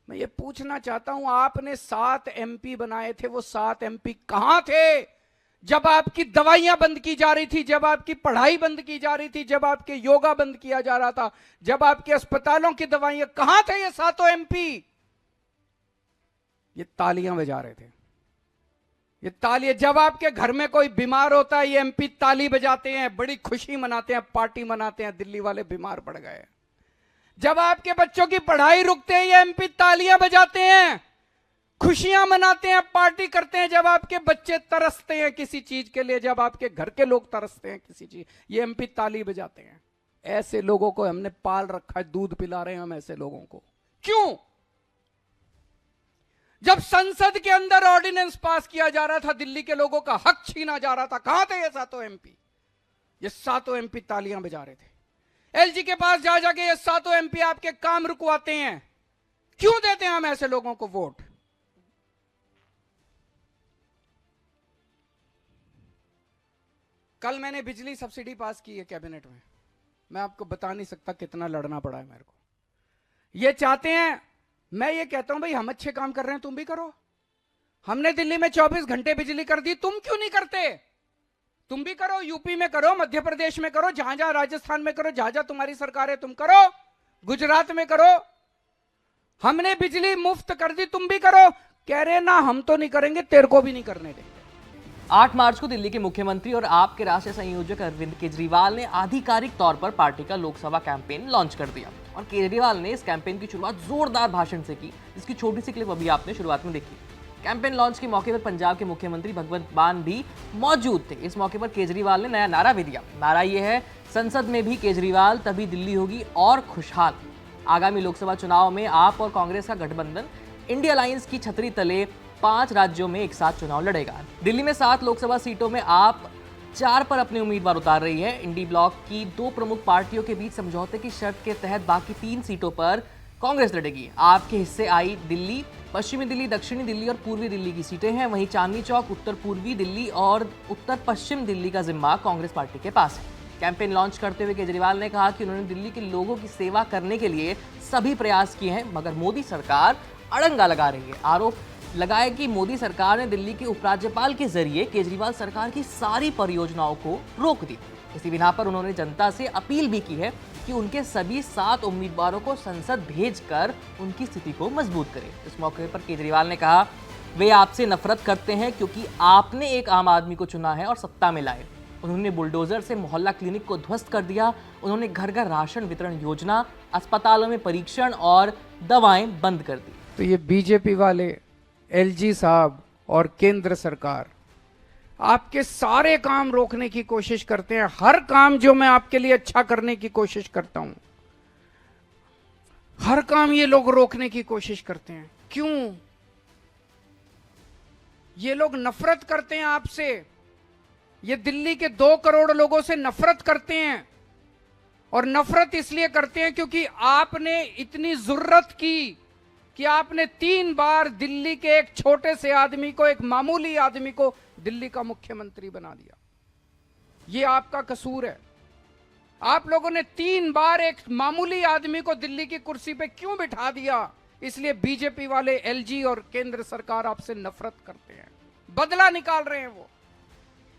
मैं ये पूछना चाहता हूं, आपने 7 एमपी बनाए थे, वो 7 एमपी कहां थे जब आपकी दवाइयां बंद की जा रही थी, जब आपकी पढ़ाई बंद की जा रही थी, जब आपके योगा बंद किया जा रहा था, जब आपके अस्पतालों की दवाइयां, कहां थे ये 7 एमपी? ये तालियां बजा रहे थे, ये तालियां। जब आपके घर में कोई बीमार होता है, ये एमपी ताली बजाते हैं, बड़ी खुशी मनाते हैं, पार्टी मनाते हैं, दिल्ली वाले बीमार पड़ गए। जब आपके बच्चों की पढ़ाई रुकते हैं, ये एमपी तालियां बजाते हैं, खुशियां मनाते हैं, पार्टी करते हैं। जब आपके बच्चे तरसते हैं किसी चीज के लिए, जब आपके घर के लोग तरसते हैं किसी चीज, ये एमपी ताली बजाते हैं। ऐसे लोगों को हमने पाल रखा है, दूध पिला रहे हैं हम ऐसे लोगों को। क्यों? जब संसद के अंदर ऑर्डिनेंस पास किया जा रहा था, दिल्ली के लोगों का हक छीना जा रहा था, कहां थे ये 7 एमपी? ये 7 एमपी तालियां बजा रहे थे। एलजी के पास जा जाके ये 7 एमपी आपके काम रुकवाते हैं। क्यों देते हैं हम ऐसे लोगों को वोट? कल मैंने बिजली सब्सिडी पास की है कैबिनेट में, मैं आपको बता नहीं सकता कितना लड़ना पड़ा है मेरे को। ये चाहते हैं, मैं ये कहता हूं भाई हम अच्छे काम कर रहे हैं, तुम भी करो। हमने दिल्ली में 24 घंटे बिजली कर दी, तुम क्यों नहीं करते? तुम भी करो, यूपी में करो, मध्य प्रदेश में करो, जहां जहां, राजस्थान में करो, जहां जहां तुम्हारी सरकार है तुम करो, गुजरात में करो। हमने बिजली मुफ्त कर दी, तुम भी करो। कह रहे ना हम तो नहीं करेंगे, तेरे को भी नहीं करने देंगे। 8 मार्च को दिल्ली के मुख्यमंत्री और आप के राष्ट्रीय संयोजक अरविंद केजरीवाल ने आधिकारिक तौर पर पार्टी का लोकसभा कैंपेन लॉन्च कर दिया और केजरीवाल ने इस कैंपेन की शुरुआत जोरदार भाषण से की, जिसकी छोटी सी क्लिप अभी आपने शुरुआत में देखी। कैंपेन लॉन्च के मौके पर पंजाब के मुख्यमंत्री भगवंत मान भी मौजूद थे। इस मौके पर केजरीवाल ने नया नारा भी दिया। नारा यह है, संसद में भी केजरीवाल तभी दिल्ली होगी और खुशहाल। आगामी लोकसभा चुनाव में आप और कांग्रेस का गठबंधन इंडिया अलायंस की छतरी तले 5 राज्यों में एक साथ चुनाव लड़ेगा। दिल्ली में 7 लोकसभा सीटों में आप 4 पर अपने उम्मीदवार उतार रही है। इंडी ब्लॉक की 2 प्रमुख पार्टियों के बीच समझौते की शर्त के तहत बाकी 3 सीटों पर कांग्रेस लड़ेगी। आपके हिस्से आई दिल्ली, पश्चिमी दिल्ली, दक्षिणी दिल्ली और पूर्वी दिल्ली की सीटें हैं। वहीं चांदनी चौक, उत्तर पूर्वी दिल्ली और उत्तर पश्चिम दिल्ली का जिम्मा कांग्रेस पार्टी के पास है। कैंपेन लॉन्च करते हुए केजरीवाल ने कहा कि उन्होंने दिल्ली के लोगों की सेवा करने के लिए सभी प्रयास किए हैं, मगर मोदी सरकार अड़ंगा लगा रही है। आरोप लगाया कि मोदी सरकार ने दिल्ली के उपराज्यपाल के जरिए केजरीवाल सरकार की सारी परियोजनाओं को रोक दी। इसी बिना पर उन्होंने जनता से अपील भी की है कि उनके सभी 7 उम्मीदवारों को संसद भेजकर उनकी स्थिति को मजबूत करें। इस मौके पर केजरीवाल ने कहा, वे आपसे नफरत करते हैं क्योंकि आपने एक आम आदमी को चुना है और सत्ता में लाए। उन्होंने बुलडोजर से मोहल्ला क्लिनिक को ध्वस्त कर दिया। उन्होंने घर घर राशन वितरण योजना, अस्पतालों में परीक्षण और दवाएं बंद कर दी। तो ये बीजेपी वाले, एलजी साहब और केंद्र सरकार आपके सारे काम रोकने की कोशिश करते हैं। हर काम जो मैं आपके लिए अच्छा करने की कोशिश करता हूं, हर काम ये लोग रोकने की कोशिश करते हैं। क्यों? ये लोग नफरत करते हैं आपसे। ये दिल्ली के 2 करोड़ लोगों से नफरत करते हैं, और नफरत इसलिए करते हैं क्योंकि आपने इतनी जुर्रत की कि आपने 3 बार दिल्ली के एक छोटे से आदमी को, एक मामूली आदमी को दिल्ली का मुख्यमंत्री बना दिया। यह आपका कसूर है। आप लोगों ने 3 बार एक मामूली आदमी को दिल्ली की कुर्सी पे क्यों बिठा दिया? इसलिए बीजेपी वाले, एलजी और केंद्र सरकार आपसे नफरत करते हैं, बदला निकाल रहे हैं वो।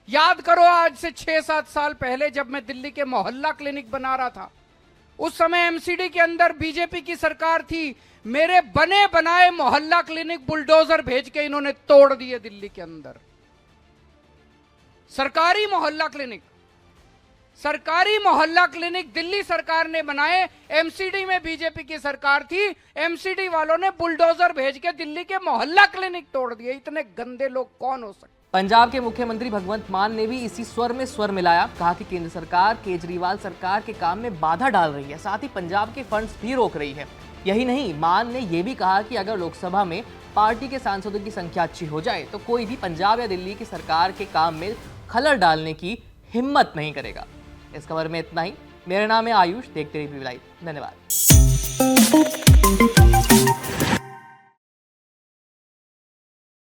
याद करो, आज से 6-7 साल पहले जब मैं दिल्ली के मोहल्ला क्लिनिक बना रहा था, उस समय एमसीडी के अंदर बीजेपी की सरकार थी। मेरे बने बनाए मोहल्ला क्लिनिक बुलडोजर भेज के इन्होंने तोड़ दिए दिल्ली के अंदर। सरकारी मोहल्ला क्लिनिक दिल्ली सरकार ने बनाए। एमसीडी में बीजेपी की सरकार थी, एमसीडी वालों ने बुलडोजर भेज के दिल्ली के मोहल्ला क्लिनिक तोड़ दिए। इतने गंदे लोग कौन हो सकते? पंजाब के मुख्यमंत्री भगवंत मान ने भी इसी स्वर में स्वर मिलाया। कहा कि केंद्र सरकार केजरीवाल सरकार के काम में बाधा डाल रही है, साथ ही पंजाब के फंड्स भी रोक रही है। यही नहीं, मान ने यह भी कहा कि अगर लोकसभा में पार्टी के सांसदों की संख्या अच्छी हो जाए तो कोई भी पंजाब या दिल्ली की सरकार के काम में खलल डालने की हिम्मत नहीं करेगा। इस खबर में इतना ही। मेरा नाम है आयुष, देखते रहिए PV लाइव। धन्यवाद।